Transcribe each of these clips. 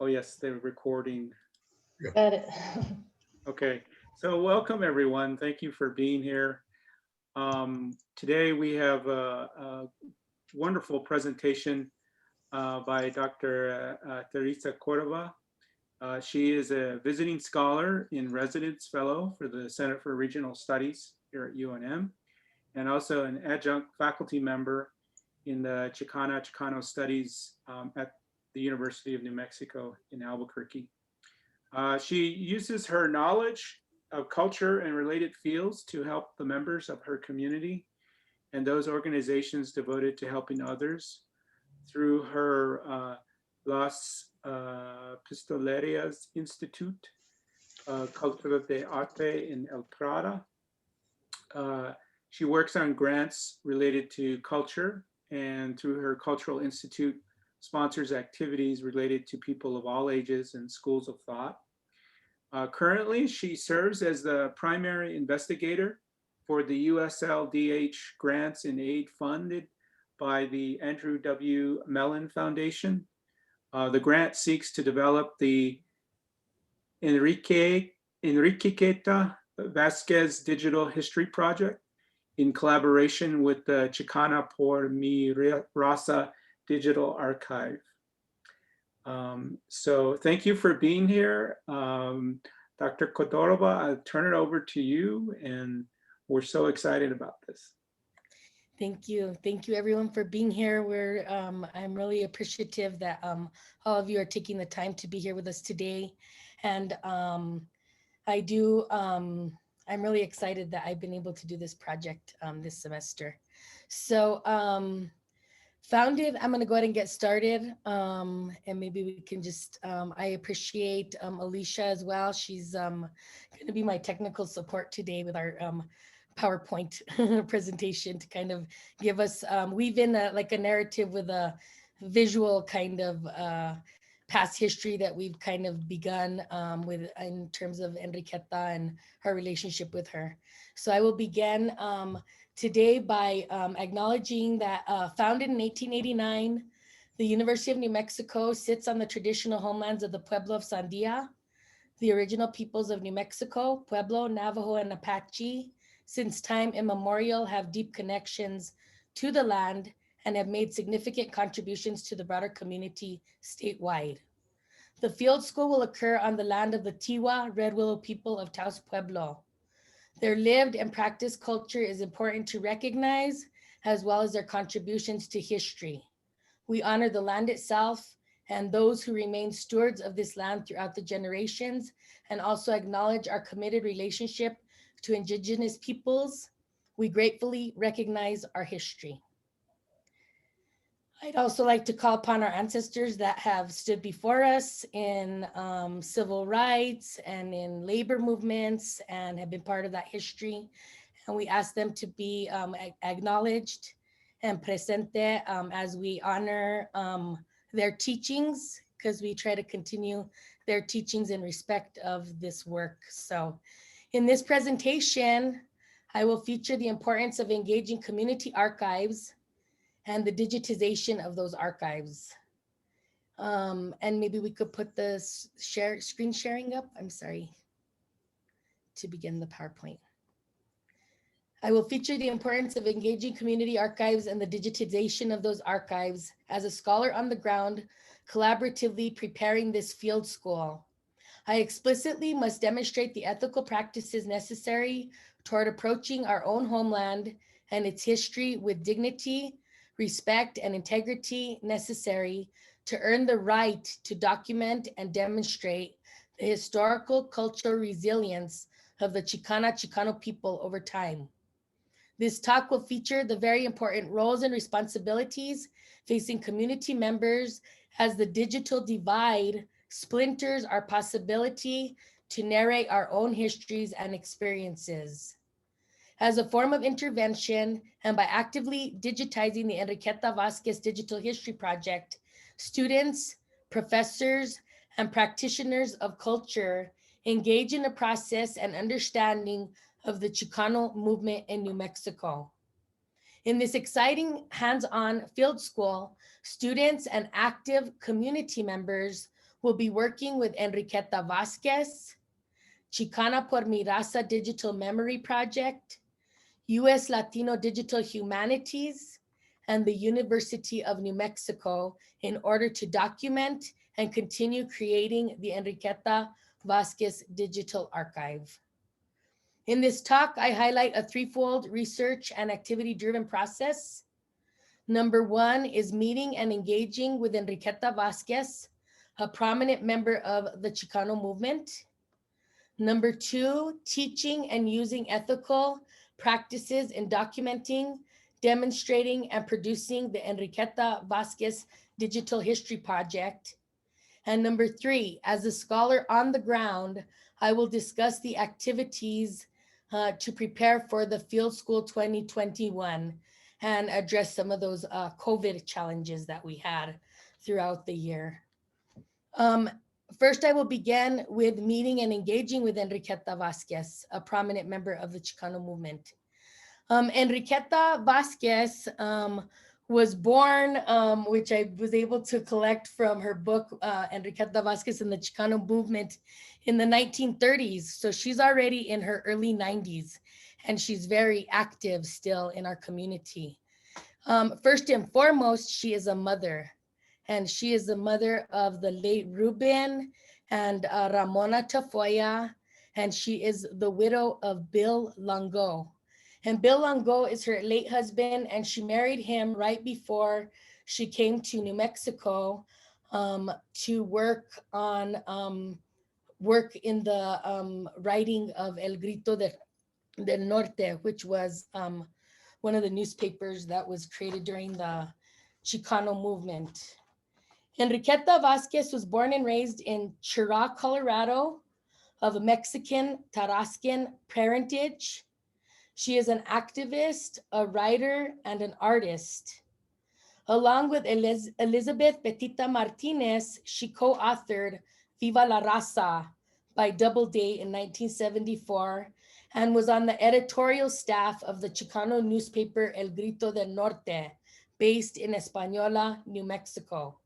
Oh, yes, they're recording. Got it. Okay, so welcome everyone. Thank you for being here. Today we have a wonderful presentation by Dr. Theresa Córdova. She is a visiting scholar in residence fellow for the Center for Regional Studies here at UNM, and also an adjunct faculty member in the Chicano Studies at the University of New Mexico in Albuquerque. She uses her knowledge of culture and related fields to help the members of her community and those organizations devoted to helping others through her Las Pistoleras Institute, Cultura de Arte in El Prada. She works on grants related to culture, and through her Cultural Institute sponsors activities related to people of all ages and schools of thought. Currently, she serves as the primary investigator for the USLDH grants and aid funded by the Andrew W. Mellon Foundation. The grant seeks to develop the Enriqueta Vasquez Digital History Project in collaboration with the Chicana por mi raza Digital Archive. So thank you for being here. Dr. Cordova, I'll turn it over to you, and we're so excited about this. Thank you. Thank you everyone for being here. I'm really appreciative that all of you are taking the time to be here with us today. And I'm really excited that I've been able to do this project this semester. So I'm going to go ahead and get started, and maybe we can just, I appreciate Alicia as well. She's going to be my technical support today with our PowerPoint presentation to kind of give us, weave in like a narrative with a visual kind of past history that we've kind of begun with in terms of Enriqueta and her relationship with her. So I will begin today by acknowledging that founded in 1889, the University of New Mexico sits on the traditional homelands of the Pueblo of Sandia. The original peoples of New Mexico, Pueblo, Navajo, and Apache, since time immemorial have deep connections to the land and have made significant contributions to the broader community statewide. The field school will occur on the land of the Tiwa Red Willow people of Taos Pueblo. Their lived and practiced culture is important to recognize, as well as their contributions to history. We honor the land itself and those who remain stewards of this land throughout the generations, and also acknowledge our committed relationship to Indigenous peoples. We gratefully recognize our history. I'd also like to call upon our ancestors that have stood before us in civil rights and in labor movements and have been part of that history. And we ask them to be acknowledged and presente as we honor their teachings, because we try to continue their teachings in respect of this work. So in this presentation, I will feature the importance of engaging community archives and the digitization of those archives. And maybe we could put the screen sharing up. I'm sorry, to begin the PowerPoint. I will feature the importance of engaging community archives and the digitization of those archives as a scholar on the ground, collaboratively preparing this field school. I explicitly must demonstrate the ethical practices necessary toward approaching our own homeland and its history with dignity, respect, and integrity necessary to earn the right to document and demonstrate the historical cultural resilience of the Chicano people over time. This talk will feature the very important roles and responsibilities facing community members as the digital divide splinters our possibility to narrate our own histories and experiences. As a form of intervention, and by actively digitizing the Enriqueta Vasquez Digital History Project, students, professors, and practitioners of culture engage in the process and understanding of the Chicano movement in New Mexico. In this exciting hands-on field school, students and active community members will be working with Enriqueta Vasquez, Chicana por mi Raza Digital Memory Project, U.S. Latino Digital Humanities, and the University of New Mexico in order to document and continue creating the Enriqueta Vasquez Digital Archive. In this talk, I highlight a threefold research and activity-driven process. Number one is meeting and engaging with Enriqueta Vasquez, a prominent member of the Chicano Movement. Number two, teaching and using ethical practices in documenting, demonstrating, and producing the Enriqueta Vasquez Digital History Project. And number three, as a scholar on the ground, I will discuss the activities to prepare for the Field School 2021 and address some of those COVID challenges that we had throughout the year. First, I will begin with meeting and engaging with Enriqueta Vasquez, a prominent member of the Chicano Movement. Enriqueta Vasquez was born, which I was able to collect from her book, Enriqueta Vasquez and the Chicano Movement, in the 1930s. So she's already in her early 90s, and she's very active still in our community. First and foremost, she is a mother, and she is the mother of the late Ruben and Ramona Tafoya, and she is the widow of Bill Longo. And Bill Longo is her late husband, and she married him right before she came to New Mexico to work in the writing of El Grito del Norte, which was one of the newspapers that was created during the Chicano movement. Enriqueta Vasquez was born and raised in Chirac, Colorado, of Mexican Tarascan parentage. She is an activist, a writer, and an artist. Along with Elizabeth Petita Martinez, she co-authored Viva la Raza by Doubleday in 1974 and was on the editorial staff of the Chicano newspaper El Grito del Norte, based in Española, New Mexico.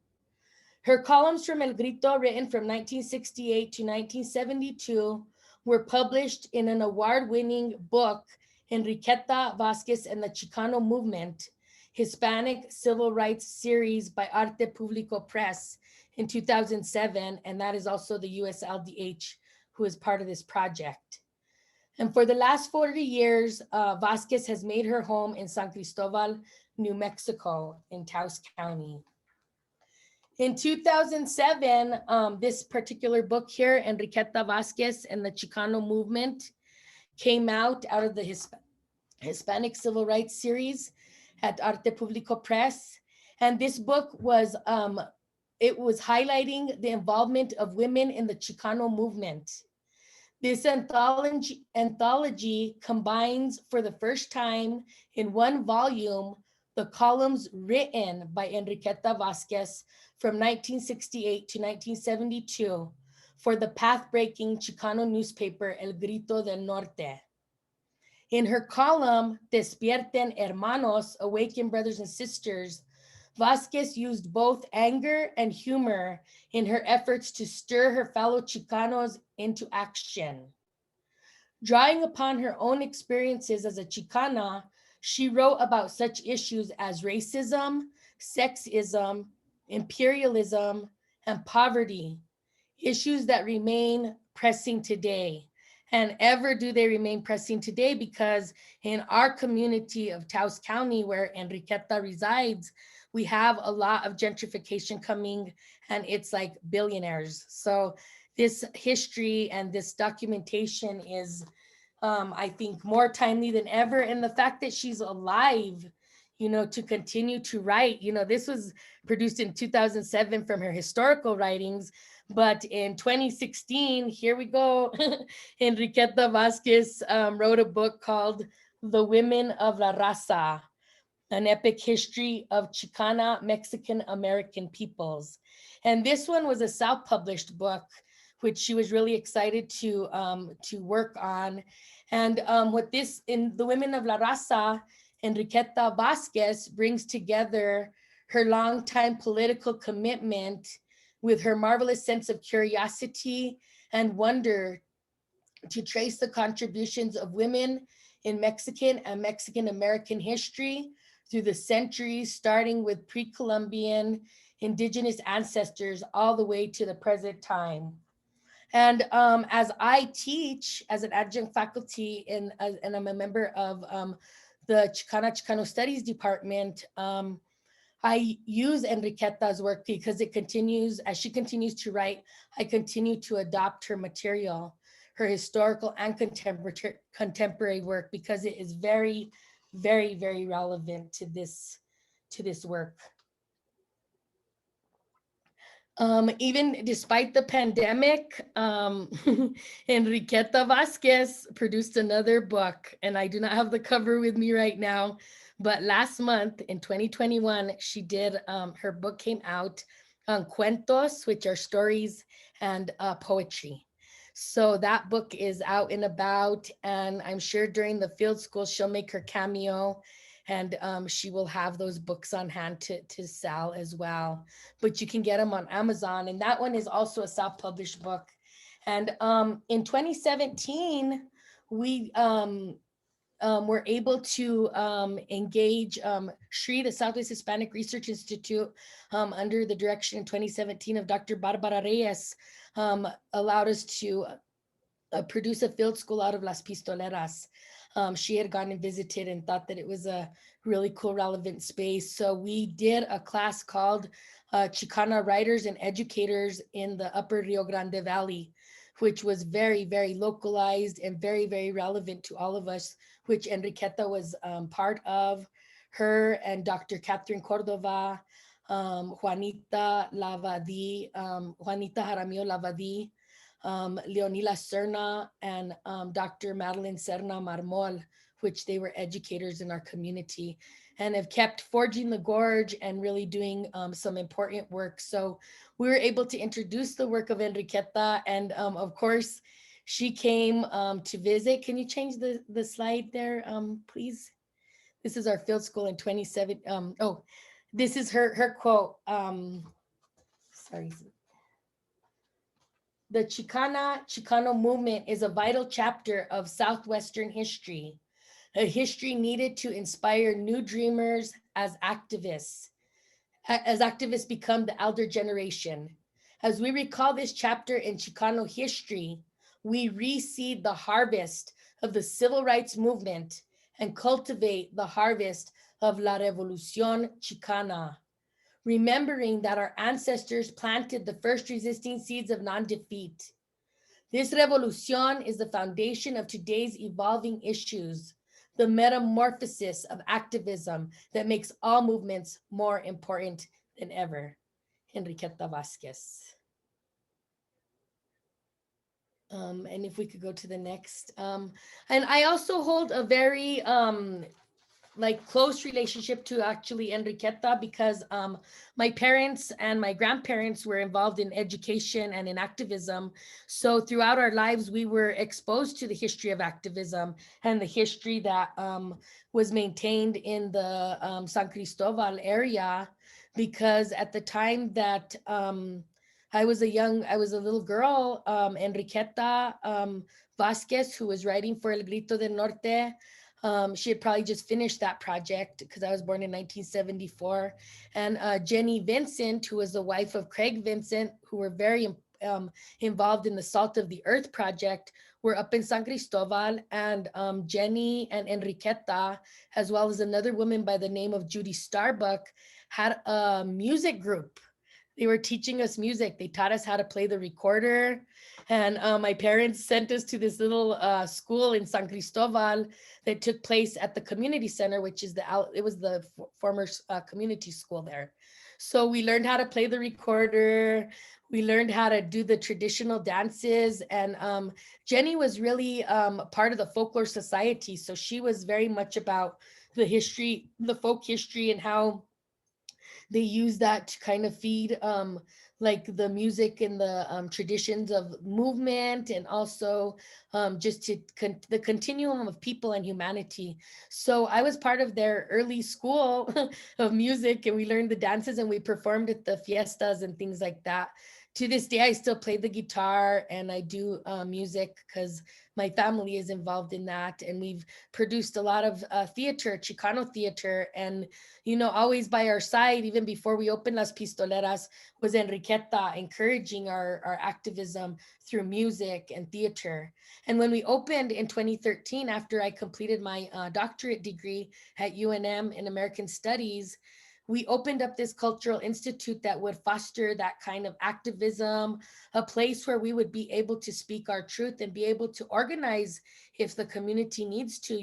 Her columns from El Grito, written from 1968 to 1972, were published in an award-winning book, Enriqueta Vasquez and the Chicano Movement, Hispanic Civil Rights Series by Arte Publico Press in 2007, and that is also the USLDH who is part of this project. And for the last 40 years, Vasquez has made her home in San Cristobal, New Mexico, in Taos County. In 2007, this particular book here, Enriqueta Vasquez and the Chicano Movement, came out of the Hispanic Civil Rights Series at Arte Publico Press. And this book was, it was highlighting the involvement of women in the Chicano movement. This anthology combines for the first time in one volume the columns written by Enriqueta Vasquez from 1968 to 1972 for the path-breaking Chicano newspaper El Grito del Norte. In her column, Despierten Hermanos, Awaken Brothers and Sisters, Vasquez used both anger and humor in her efforts to stir her fellow Chicanos into action. Drawing upon her own experiences as a Chicana, she wrote about such issues as racism, sexism, imperialism, and poverty, issues that remain pressing today. And ever do they remain pressing today, because in our community of Taos County, where Enriqueta resides, we have a lot of gentrification coming, and it's like billionaires. So this history and this documentation is, I think, more timely than ever. And the fact that she's alive, you know, to continue to write, you know, this was produced in 2007 from her historical writings, but in 2016, here we go, Enriqueta Vasquez wrote a book called The Women of La Raza, an epic history of Chicana Mexican American peoples. And this one was a self-published book, which she was really excited to work on. And what this, in The Women of La Raza, Enriqueta Vasquez brings together her longtime political commitment with her marvelous sense of curiosity and wonder to trace the contributions of women in Mexican and Mexican American history through the centuries, starting with pre-Columbian indigenous ancestors all the way to the present time. And as I teach as an adjunct faculty and I'm a member of the Chicano Studies department, I use Enriqueta's work because it continues, as she continues to write, I continue to adopt her material, her historical and contemporary work, because it is very, very, very relevant to this work. Even despite the pandemic, Enriqueta Vasquez produced another book, and I do not have the cover with me right now, but last month in 2021, she did, her book came out on cuentos, which are stories, and poetry. So that book is out and about, and I'm sure during the field school, she'll make her cameo, and she will have those books on hand to sell as well. But you can get them on Amazon, and that one is also a self-published book. And in 2017, we were able to engage SHRI, the Southwest Hispanic Research Institute, under the direction in 2017 of Dr. Barbara Reyes, allowed us to produce a field school out of Las Pistoleras. She had gone and visited and thought that it was a really cool, relevant space. So we did a class called Chicana Writers and Educators in the Upper Rio Grande Valley, which was very, very localized and very, very relevant to all of us, which Enriqueta was part of. Her and Dr. Catherine Córdova, Juanita Lavadi, Juanita Jaramillo Lavadi, Leonila Serna, and Dr. Madeline Serna Marmol, which they were educators in our community and have kept forging the gorge and really doing some important work. So we were able to introduce the work of Enriqueta, and of course, she came to visit. Can you change the slide there, please? This is our field school in 27. Oh, this is her quote. Sorry. The Chicano movement is a vital chapter of Southwestern history, a history needed to inspire new dreamers as activists become the elder generation. As we recall this chapter in Chicano history, we reseed the harvest of the civil rights movement and cultivate the harvest of La Revolución Chicana, remembering that our ancestors planted the first resisting seeds of non-defeat. This revolución is the foundation of today's evolving issues, the metamorphosis of activism that makes all movements more important than ever. Enriqueta Vasquez. And if we could go to the next. And I also hold a very close relationship to actually Enriqueta, because my parents and my grandparents were involved in education and in activism. So throughout our lives, we were exposed to the history of activism and the history that was maintained in the San Cristobal area, because at the time that I was a little girl, Enriqueta Vasquez, who was writing for El Grito del Norte, she had probably just finished that project because I was born in 1974. And Jenny Vincent, who was the wife of Craig Vincent, who were very involved in the Salt of the Earth project, were up in San Cristobal. And Jenny and Enriqueta, as well as another woman by the name of Judy Starbuck, had a music group. They were teaching us music. They taught us how to play the recorder. And my parents sent us to this little school in San Cristobal that took place at the community center, which is it was the former community school there. So we learned how to play the recorder. We learned how to do the traditional dances. And Jenny was really part of the folklore society. So she was very much about the history, the folk history, and how they use that to kind of feed like the music and the traditions of movement, and also just to the continuum of people and humanity. So I was part of their early school of music, and we learned the dances and we performed at the fiestas and things like that. To this day, I still play the guitar and I do music because my family is involved in that. And we've produced a lot of theater, Chicano theater. And, always by our side, even before we opened Las Pistoleras, was Enriqueta encouraging our activism through music and theater. And when we opened in 2013, after I completed my doctorate degree at UNM in American Studies, we opened up this cultural institute that would foster that kind of activism, a place where we would be able to speak our truth and be able to organize if the community needs to,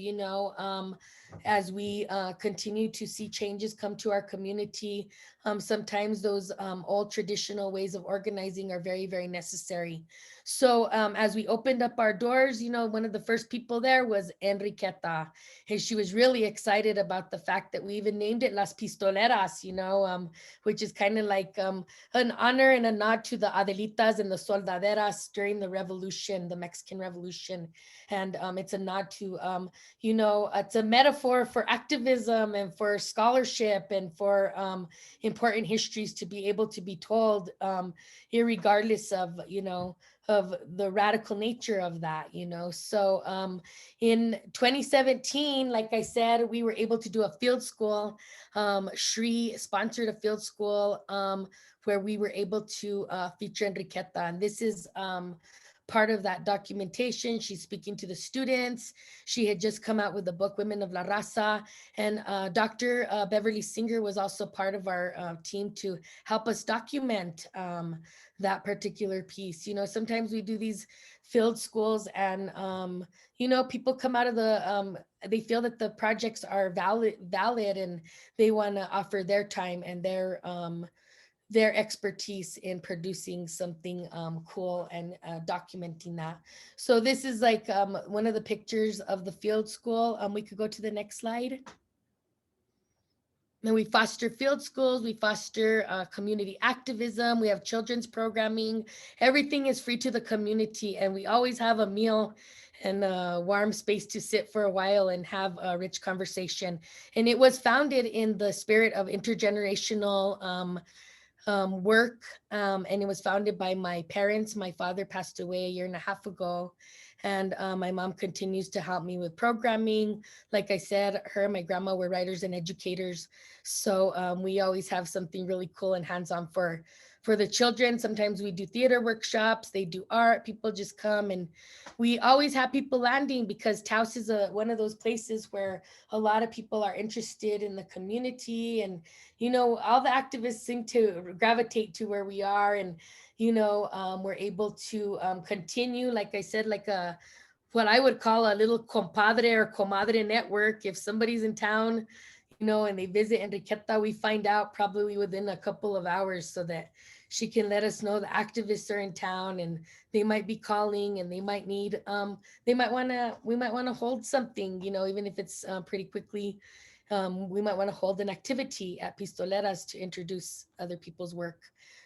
as we continue to see changes come to our community. Sometimes those old traditional ways of organizing are very, very necessary. So as we opened up our doors, one of the first people there was Enriqueta. And she was really excited about the fact that we even named it Las Pistoleras, which is kind of like an honor and a nod to the Adelitas and the Soldaderas during the revolution, the Mexican Revolution. And it's a nod to, it's a metaphor for activism and for scholarship and for important histories to be able to be told, irregardless of, of the radical nature of that. So in 2017, like I said, we were able to do a field school. Shri sponsored a field school where we were able to feature Enriqueta. And this is part of that documentation. She's speaking to the students. She had just come out with the book Women of La Raza. And Dr. Beverly Singer was also part of our team to help us document that particular piece. Sometimes we do these field schools and, people come out of the, they feel that the projects are valid and they want to offer their time and their expertise in producing something cool and documenting that. So this is like one of the pictures of the field school. We could go to the next slide. And we foster field schools, we foster community activism, we have children's programming. Everything is free to the community, and we always have a meal and a warm space to sit for a while and have a rich conversation. And it was founded in the spirit of intergenerational work, and it was founded by my parents. My father passed away a year and a half ago, and my mom continues to help me with programming. Like I said, her and my grandma were writers and educators, so we always have something really cool and hands-on for the children. Sometimes we do theater workshops, they do art, people just come, and we always have people landing because Taos is one of those places where a lot of people are interested in the community, and all the activists seem to gravitate to where we are, and we're able to continue, like I said, like what I would call a little compadre or comadre network. If somebody's in town, and they visit Enriqueta, we find out probably within a couple of hours so that she can let us know the activists are in town and they might be calling and they might need, we might want to hold something, even if it's pretty quickly. We might want to hold an activity at Pistoleras to introduce other people's work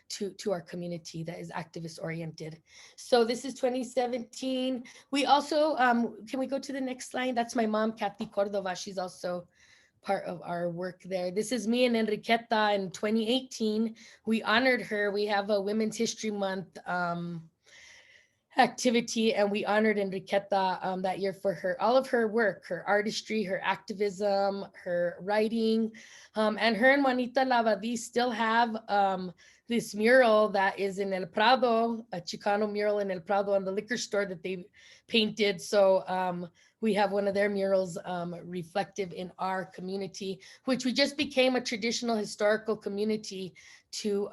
to our community that is activist oriented. So this is 2017. We also, can we go to the next slide? That's my mom, Kathy Cordova. She's also part of our work there. This is me and Enriqueta in 2018. We honored her. We have a Women's History Month activity, and we honored Enriqueta that year for all of her work, her artistry, her activism, her writing, and her and Juanita Lavadi still have this mural that is in El Prado, a Chicano mural in El Prado on the liquor store that they painted. So we have one of their murals reflective in our community, which we just became a traditional historical community to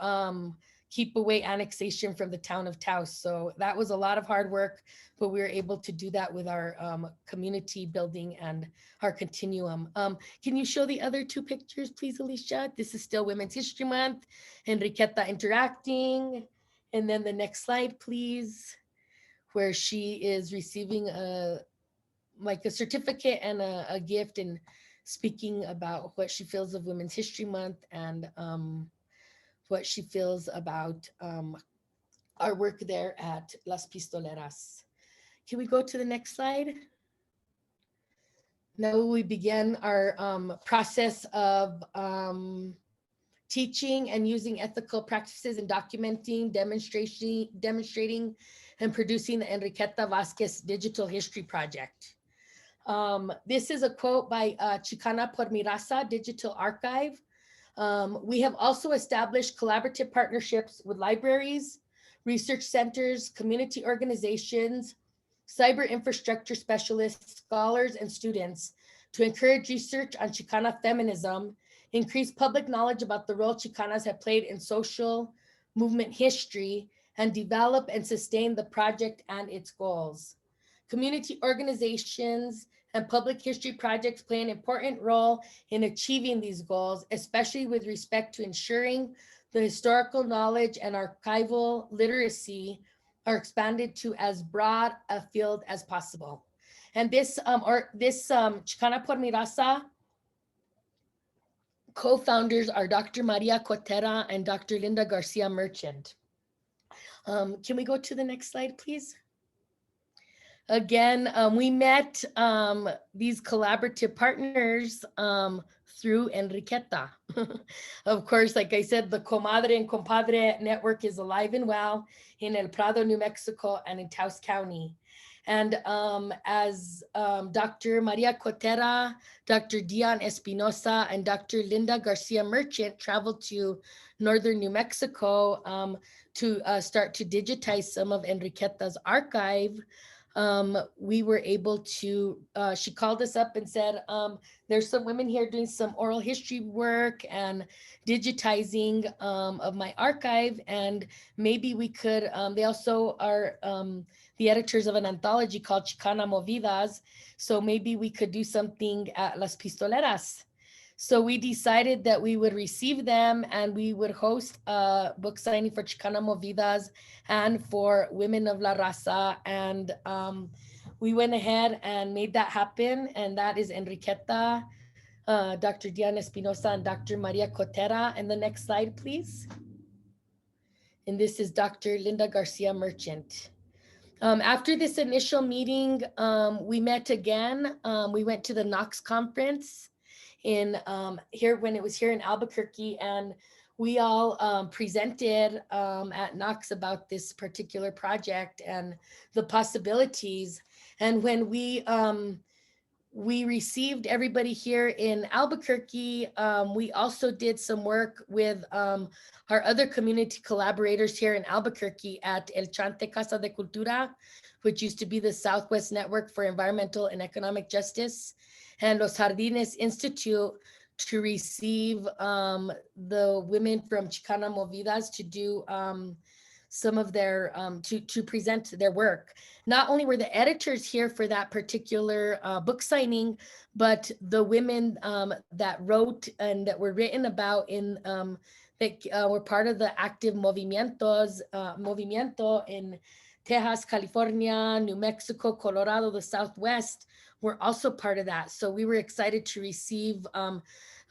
keep away annexation from the town of Taos. So that was a lot of hard work, but we were able to do that with our community building and our continuum. Can you show the other two pictures, please, Alicia? This is still Women's History Month, Enriqueta interacting. And then the next slide, please, where she is receiving a certificate and a gift and speaking about what she feels of Women's History Month and what she feels about our work there at Las Pistoleras. Can we go to the next slide? Now we begin our process of teaching and using ethical practices and documenting, demonstrating, and producing the Enriqueta Vasquez Digital History Project. This is a quote by Chicana por Mi Raza Digital Archive. We have also established collaborative partnerships with libraries, research centers, community organizations, cyber infrastructure specialists, scholars, and students to encourage research on Chicana feminism, increase public knowledge about the role Chicanas have played in social movement history, and develop and sustain the project and its goals. Community organizations and public history projects play an important role in achieving these goals, especially with respect to ensuring the historical knowledge and archival literacy are expanded to as broad a field as possible. And this Chicana por Mi Raza co-founders are Dr. Maria Cotera and Dr. Linda Garcia Merchant. Can we go to the next slide, please? Again, we met these collaborative partners through Enriqueta. Of course, like I said, the Comadre and Compadre network is alive and well in El Prado, New Mexico, and in Taos County. And as Dr. Maria Cotera, Dr. Dion Espinosa, and Dr. Linda Garcia Merchant traveled to northern New Mexico to start to digitize some of Enriqueta's archive, we were able to, she called us up and said, there's some women here doing some oral history work and digitizing of my archive, and maybe we could, they also are the editors of an anthology called Chicano Movement, so maybe we could do something at Las Pistoleras. So we decided that we would receive them and we would host a book signing for Chicano Movement and for Women of La Raza. And we went ahead and made that happen. And that is Enriqueta, Dr. Diana Espinosa, and Dr. Maria Cotera. And the next slide, please. And this is Dr. Linda Garcia Merchant. After this initial meeting, we met again. We went to the Knox conference in here when it was here in Albuquerque, and we all presented at Knox about this particular project and the possibilities. And when we received everybody here in Albuquerque, we also did some work with our other community collaborators here in Albuquerque at El Chante Casa de Cultura, which used to be the Southwest Network for Environmental and Economic Justice, and Los Jardines Institute, to receive the women from Chicana Movidas to do some of their, to present their work. Not only were the editors here for that particular book signing, but the women that wrote and that were written about in, that were part of the active movimiento in Texas, California, New Mexico, Colorado, the Southwest, were also part of that. So we were excited to receive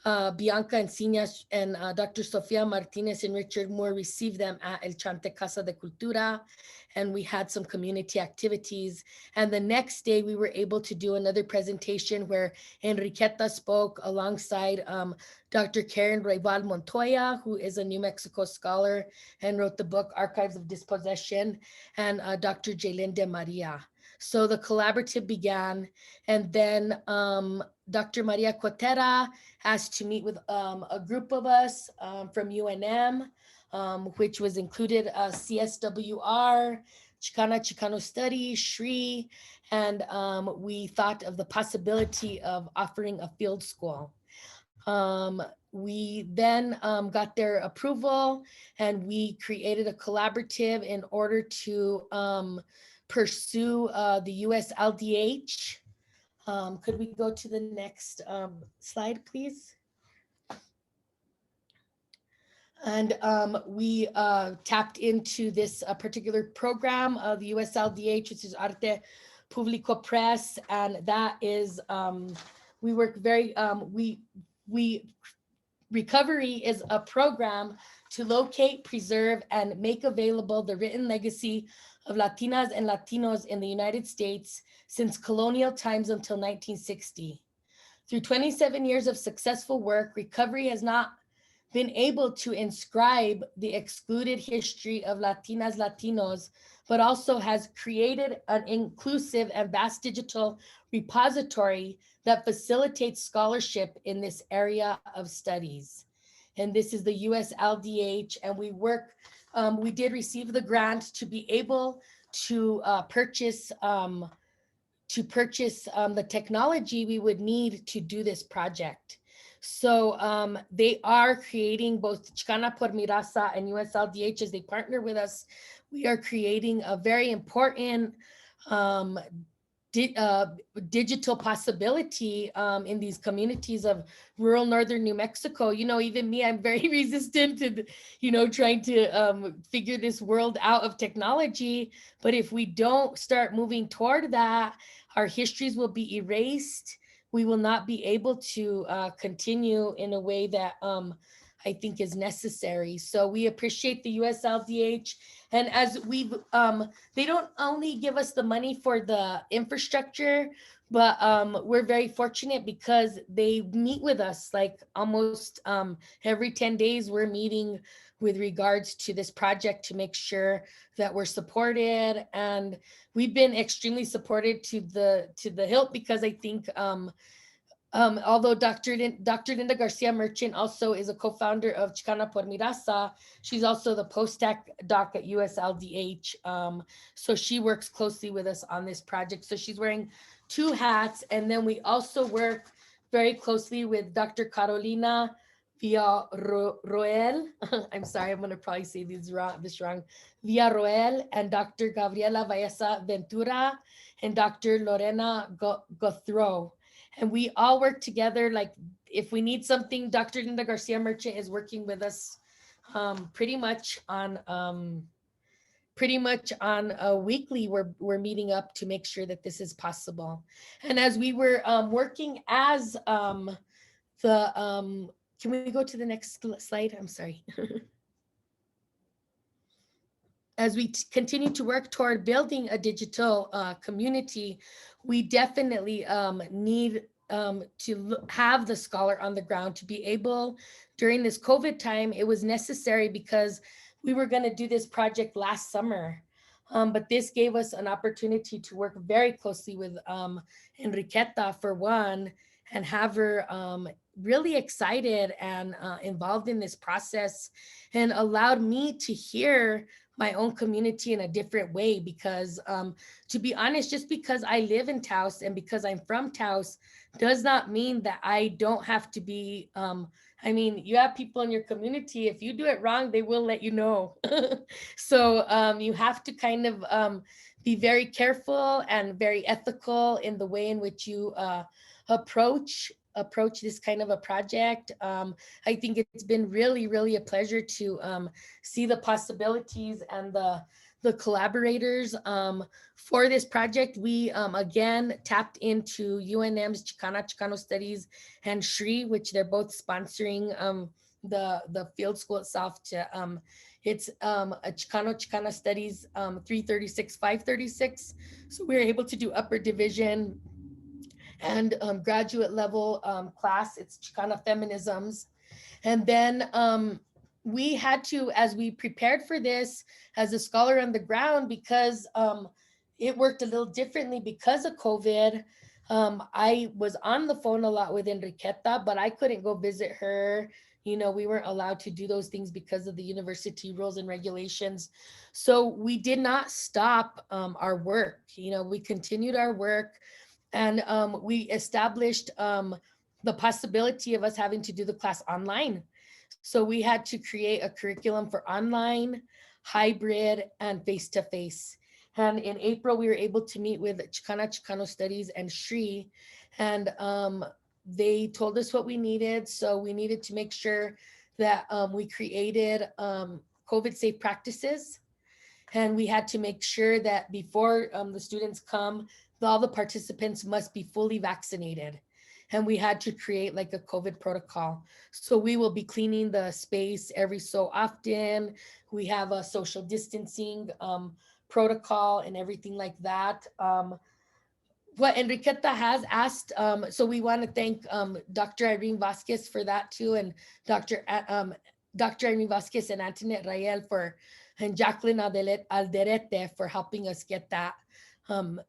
Bianca Encinas and Dr. Sofia Martinez and Richard Moore receive them at El Chante Casa de Cultura. And we had some community activities. And the next day we were able to do another presentation where Enriqueta spoke alongside Dr. Karen Roybal Montoya, who is a New Mexico scholar and wrote the book Archives of Dispossession, and Dr. Jaylin de Maria. So the collaborative began, and then Dr. Maria Cotera asked to meet with a group of us from UNM, which was included CSWR, Chicano Studies, SHRI, and we thought of the possibility of offering a field school. We then got their approval, and we created a collaborative in order to pursue the US LDH. Could we go to the next slide, please? And we tapped into this particular program of the US LDH, which is Arte Público Press, and that is, we work very, we Recovery is a program to locate, preserve, and make available the written legacy of Latinas and Latinos in the United States since colonial times until 1960. Through 27 years of successful work, Recovery has not been able to inscribe the excluded history of Latinas, Latinos, but also has created an inclusive and vast digital repository that facilitates scholarship in this area of studies. And this is the USLDH, and we did receive the grant to be able to purchase the technology we would need to do this project. So they are creating, both Chicana por Mi Raza and USLDH, as they partner with us, we are creating a very important digital possibility in these communities of rural northern New Mexico. You know, even me, I'm very resistant to, trying to figure this world out of technology. But if we don't start moving toward that, our histories will be erased. We will not be able to continue in a way that I think is necessary. So we appreciate the USLDH. And as they don't only give us the money for the infrastructure, but we're very fortunate because they meet with us like almost every 10 days. We're meeting with regards to this project to make sure that we're supported. And we've been extremely supported to the hilt, because I think although Dr. Linda Garcia Merchant also is a co-founder of Chicana por Mi Raza, she's also the postdoc at USLDH. So she works closely with us on this project. So she's wearing two hats. And then we also work very closely with Dr. Carolina Villarroel. I'm sorry, I'm going to probably say this wrong. Villarroel, and Dr. Gabriela Vallesa Ventura, and Dr. Lorena Gothrow. And we all work together. Like if we need something, Dr. Linda Garcia Merchant is working with us pretty much on a weekly. We're meeting up to make sure that this is possible. And as we were working as can we go to the next slide? I'm sorry. As we continue to work toward building a digital community, we definitely need to have the scholar on the ground to be able, during this COVID time, it was necessary because we were going to do this project last summer. But this gave us an opportunity to work very closely with Enriqueta, for one, and have her really excited and involved in this process, and allowed me to hear my own community in a different way. Because to be honest, just because I live in Taos and because I'm from Taos does not mean that I don't have to be, I mean, you have people in your community, if you do it wrong, they will let you know. So you have to kind of be very careful and very ethical in the way in which you approach this kind of a project. I think it's been really, really a pleasure to see the possibilities and the collaborators for this project. We again tapped into UNM's Chicano Studies and SRI, which they're both sponsoring the field school itself. It's a Chicana Studies 336, 536. So we were able to do upper division and graduate level class. It's Chicana Feminisms. And then we had to, as we prepared for this as a scholar on the ground, because it worked a little differently because of COVID. I was on the phone a lot with Enriqueta, but I couldn't go visit her. We weren't allowed to do those things because of the university rules and regulations. So we did not stop our work. We continued our work. And we established the possibility of us having to do the class online. So we had to create a curriculum for online, hybrid, and face-to-face. And in April, we were able to meet with Chicano Studies and SRI, and they told us what we needed. So we needed to make sure that we created COVID-safe practices. And we had to make sure that before the students come, all the participants must be fully vaccinated. and we had to create like a COVID protocol. So we will be cleaning the space every so often. We have a social distancing protocol and everything like that. What Enriqueta has asked, so we want to thank Dr. Irene Vasquez for that too, and Dr. Irene Vasquez and Antoinette Rael and Jacqueline Alderete for helping us get that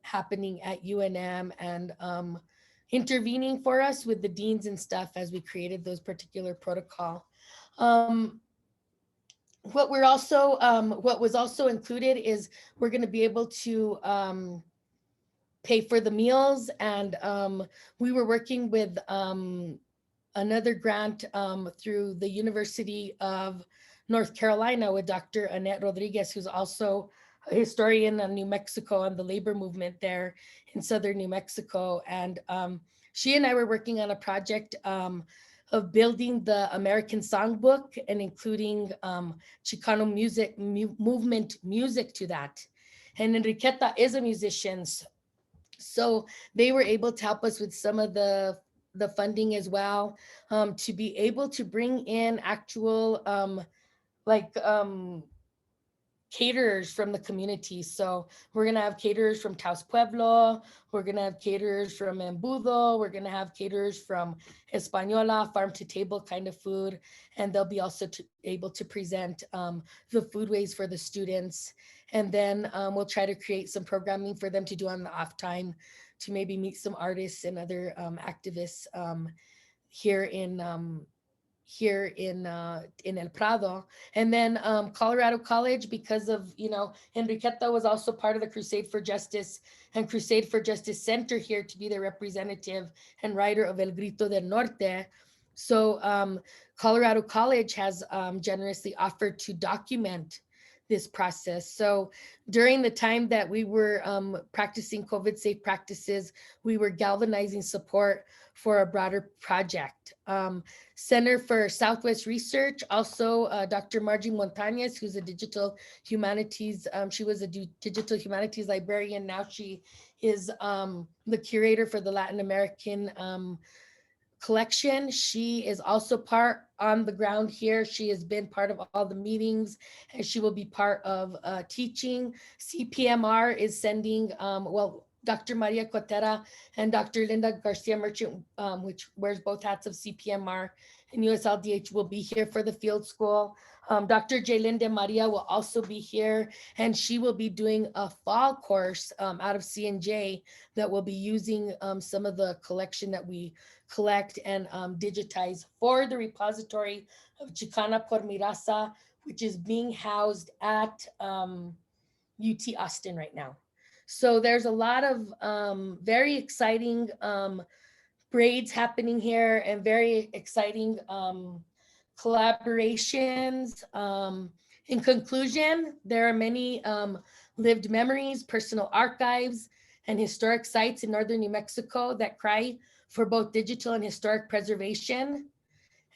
happening at UNM, and intervening for us with the deans and stuff as we created those particular protocol. What was also included is we're going to be able to pay for the meals, and we were working with another grant through the University of North Carolina with Dr. Annette Rodriguez, who's also a historian in New Mexico and the labor movement there in southern New Mexico. And she and I were working on a project of building the American Songbook and including Chicano movement music to that. And Enriqueta is a musician, so they were able to help us with some of the funding as well, to be able to bring in actual caterers from the community. So we're going to have caterers from Taos Pueblo. We're going to have caterers from Embudo. We're going to have caterers from Española, farm to table kind of food. And they'll be also able to present the foodways for the students. And then we'll try to create some programming for them to do on the off time to maybe meet some artists and other activists here in El Prado. And then Colorado College, because of, Enriqueta was also part of the Crusade for Justice and Crusade for Justice Center here to be the representative and writer of El Grito del Norte. So Colorado College has generously offered to document this process. So during the time that we were practicing COVID safe practices, we were galvanizing support for a broader project. Center for Southwest Research, also Dr. Margie Montañez, who's a digital humanities, she was a digital humanities librarian. Now she is the curator for the Latin American collection. She is also part on the ground here. She has been part of all the meetings, and she will be part of teaching. CPMR is sending, Dr. Maria Cotera and Dr. Linda Garcia Merchant, which wears both hats of CPMR and USLDH, will be here for the field school. Dr. Jaylinde Maria will also be here, and she will be doing a fall course out of C&J that will be using some of the collection that we collect and digitize for the repository of Chicana por mi raza, which is being housed at UT Austin right now. So there's a lot of very exciting braids happening here and very exciting collaborations. In conclusion, there are many lived memories, personal archives, and historic sites in northern New Mexico that cry for both digital and historic preservation.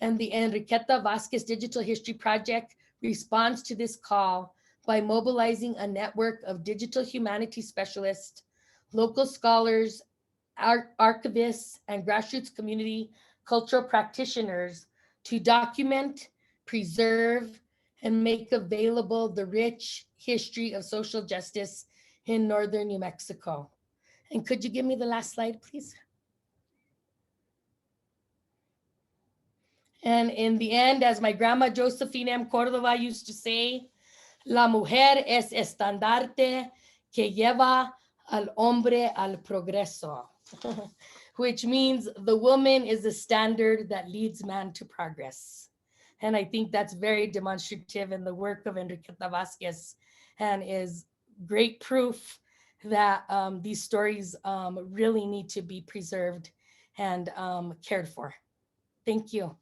And the Enriqueta Vasquez Digital History Project responds to this call by mobilizing a network of digital humanities specialists, local scholars, archivists, and grassroots community cultural practitioners to document, preserve, and make available the rich history of social justice in northern New Mexico. And could you give me the last slide, please? And in the end, as my grandma Josephine M. Córdova used to say, la mujer es estandarte que lleva al hombre al progreso, which means the woman is the standard that leads man to progress. And I think that's very demonstrative in the work of Enriqueta Vasquez, and is great proof that these stories really need to be preserved and cared for. Thank you.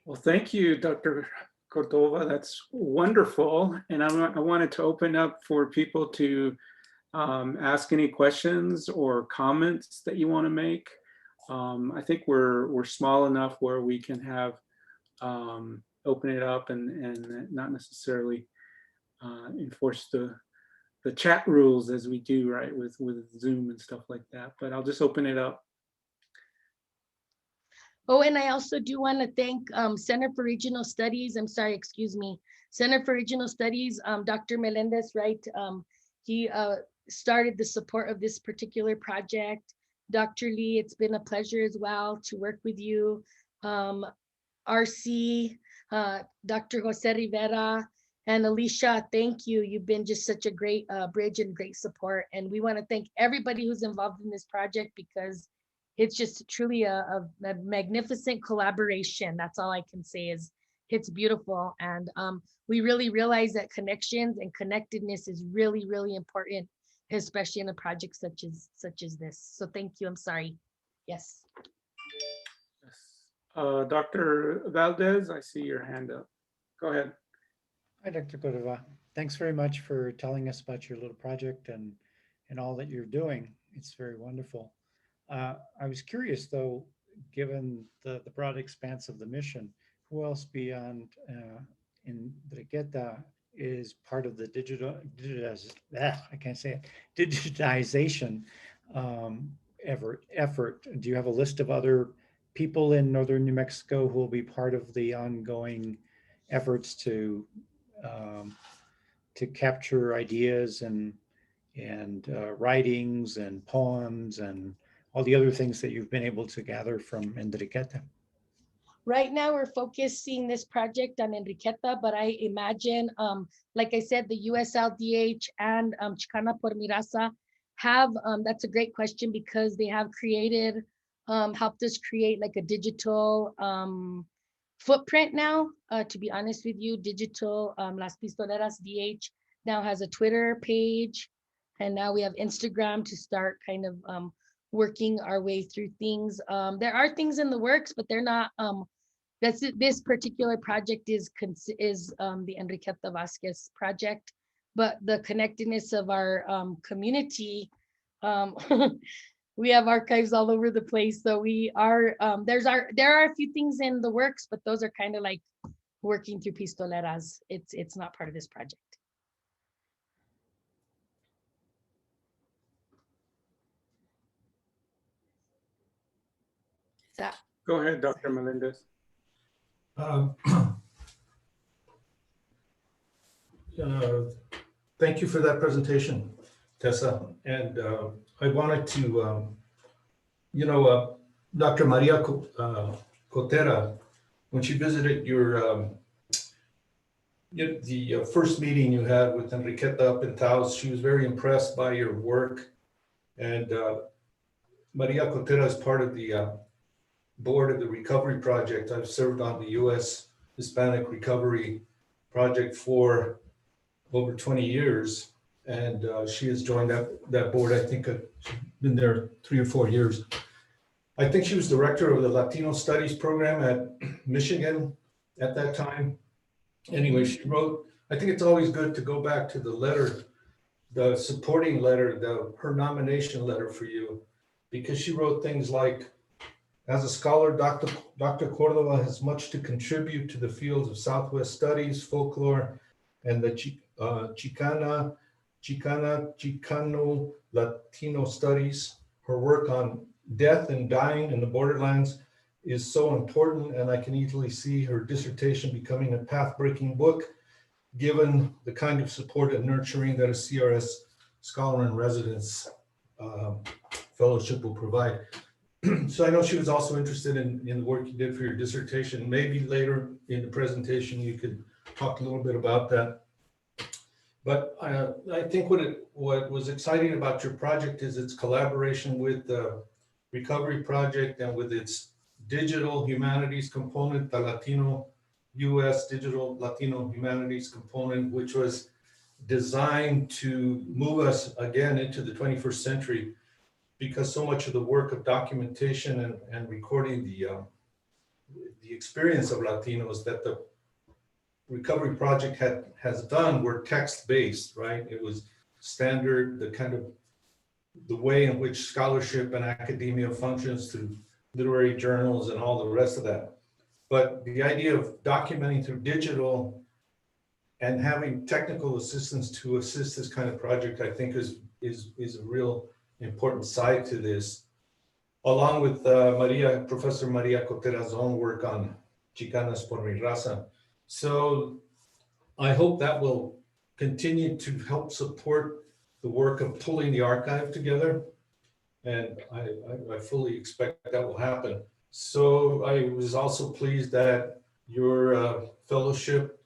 Well, thank you, Dr. Cordova. That's wonderful. And I wanted to open up for people to ask any questions or comments that you want to make. I think we're small enough where we can have open it up and not necessarily enforce the chat rules as we do, right, with Zoom and stuff like that. But I'll just open it up. Oh, and I also do want to thank Center for Regional Studies. Center for Regional Studies, Dr. Melendez, right? He started the support of this particular project. Dr. Lee, it's been a pleasure as well to work with you. RC, Dr. Jose Rivera, and Alicia, thank you. You've been just such a great bridge and great support. And we want to thank everybody who's involved in this project, because it's just truly a magnificent collaboration. That's all I can say is it's beautiful. And we really realize that connections and connectedness is really, really important, especially in a project such as this. So thank you. I'm sorry. Yes. Dr. Valdez, I see your hand up. Go ahead. Hi, Dr. Cordova. Thanks very much for telling us about your little project and all that you're doing. It's very wonderful. I was curious, though, given the broad expanse of the mission, who else beyond Enriqueta is part of the digitization effort? Do you have a list of other people in northern New Mexico who will be part of the ongoing efforts to capture ideas and writings and poems and all the other things that you've been able to gather from Enriqueta? Right now, we're focusing this project on Enriqueta, but I imagine, like I said, the USLDH and Chicana por Mi Raza have, that's a great question, because they have created, helped us create like a digital footprint now, to be honest with you. Digital, Las Pistoleras DH now has a Twitter page, and now we have Instagram to start kind of working our way through things. There are things in the works, but they're not, this particular project is the Enriqueta Vasquez project, but the connectedness of our community, we have archives all over the place. So we are, there are a few things in the works, but those are kind of like working through Pistoleras. It's not part of this project. Go ahead, Dr. Melendez. Thank you for that presentation, Tessa. And I wanted to, Dr. Maria Cotera, when she visited the first meeting you had with Enriqueta up in Taos, she was very impressed by your work. And Maria Cotera is part of the board of the Recovery Project. I've served on the U.S. Hispanic Recovery Project for over 20 years. And she has joined that board. I think she's been there 3 or 4 years. I think she was director of the Latino Studies program at Michigan at that time. Anyway, she wrote, I think it's always good to go back to the letter, the supporting letter, her nomination letter for you, because she wrote things like, as a scholar, Dr. Cordova has much to contribute to the fields of Southwest studies, folklore, and the Chicano, Latino studies. Her work on death and dying in the borderlands is so important, and I can easily see her dissertation becoming a path-breaking book, given the kind of support and nurturing that a CRS scholar in residence fellowship will provide. So I know she was also interested in the work you did for your dissertation. Maybe later in the presentation you could talk a little bit about that. But I think what was exciting about your project is its collaboration with the Recovery Project and with its digital humanities component, the Latino US Digital Latino Humanities component, which was designed to move us again into the 21st century, because so much of the work of documentation and recording the experience of Latinos that the Recovery Project has done were text-based, right? It was standard, the way in which scholarship and academia functions through literary journals and all the rest of that. But the idea of documenting through digital and having technical assistance to assist this kind of project, I think is a real important side to this, along with Professor Maria Cotera's own work on Chicanas por mi raza. So I hope that will continue to help support the work of pulling the archive together. And I fully expect that will happen. So I was also pleased that your fellowship,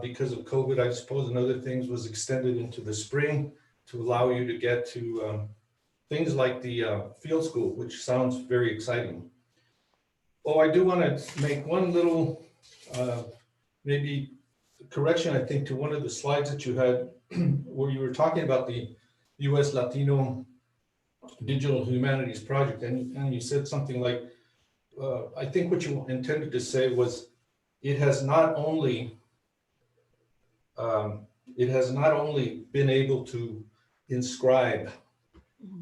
because of COVID, I suppose, and other things, was extended into the spring to allow you to get to things like the field school, which sounds very exciting. Oh, I do want to make one little maybe correction, I think, to one of the slides that you had where you were talking about the U.S. Latino Digital Humanities Project, and you said something like, I think what you intended to say was, it has not only been able to inscribe.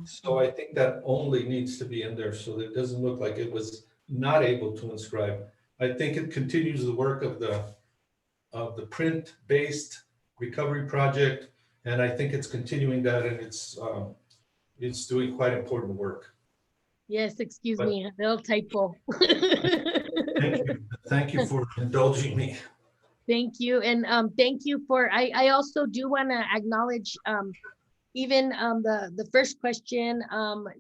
So I think that only needs to be in there so that it doesn't look like it was not able to inscribe. I think it continues the work of the print-based recovery project, and I think it's continuing that, and it's doing quite important work. Yes, excuse me, a little typo. Thank you for indulging me. Thank you, and thank you for, I also do want to acknowledge even the first question,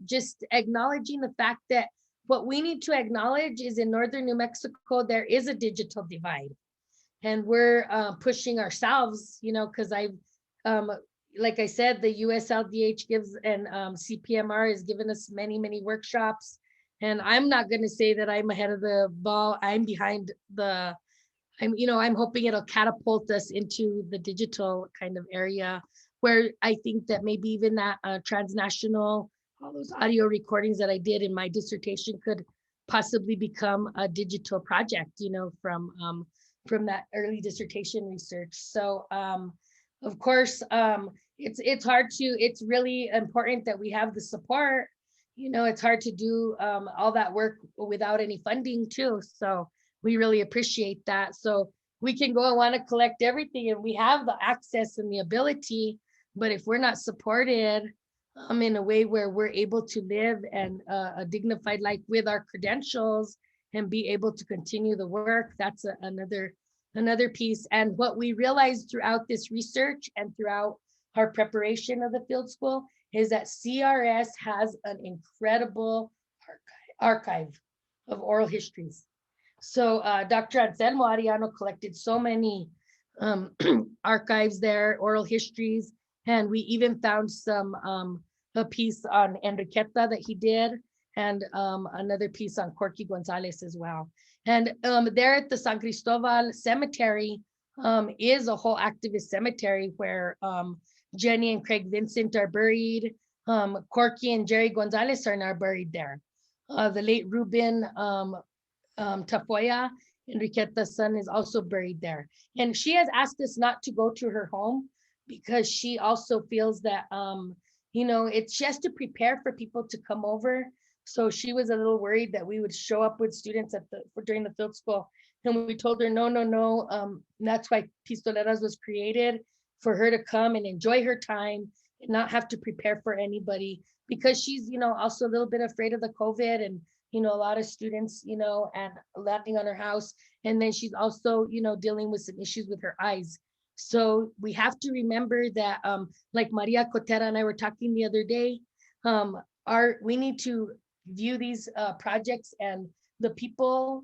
just acknowledging the fact that what we need to acknowledge is in northern New Mexico, there is a digital divide. And we're pushing ourselves, you know, because like I said, the USLDH gives, and CPMR has given us many, many workshops. And I'm not going to say that I'm ahead of the ball. I'm behind I'm hoping it'll catapult us into the digital kind of area where I think that maybe even that transnational, all those audio recordings that I did in my dissertation could possibly become a digital project, you know, from that early dissertation research. So of course, it's really important that we have the support. You know, it's hard to do all that work without any funding too. So we really appreciate that. So we can go and want to collect everything, and we have the access and the ability, but if we're not supported in a way where we're able to live and a dignified life with our credentials and be able to continue the work, that's another piece. And what we realized throughout this research and throughout our preparation of the field school is that CRS has an incredible archive of oral histories. So Dr. Anselmo Ariano collected so many archives there, oral histories, and we even found a piece on Enriqueta that he did, and another piece on Corky Gonzalez as well. And there at the San Cristobal Cemetery is a whole activist cemetery where Jenny and Craig Vincent are buried. Corky and Jerry Gonzalez are now buried there. The late Ruben Tafoya, Enriqueta's son, is also buried there. And she has asked us not to go to her home because she also feels that, it's just to prepare for people to come over. So she was a little worried that we would show up with students during the field school. And we told her, no. That's why Pistoleras was created, for her to come and enjoy her time and not have to prepare for anybody, because she's, also a little bit afraid of the COVID and, a lot of students, and landing on her house. And then she's also, dealing with some issues with her eyes. So we have to remember that, like Maria Cotera and I were talking the other day, we need to view these projects and the people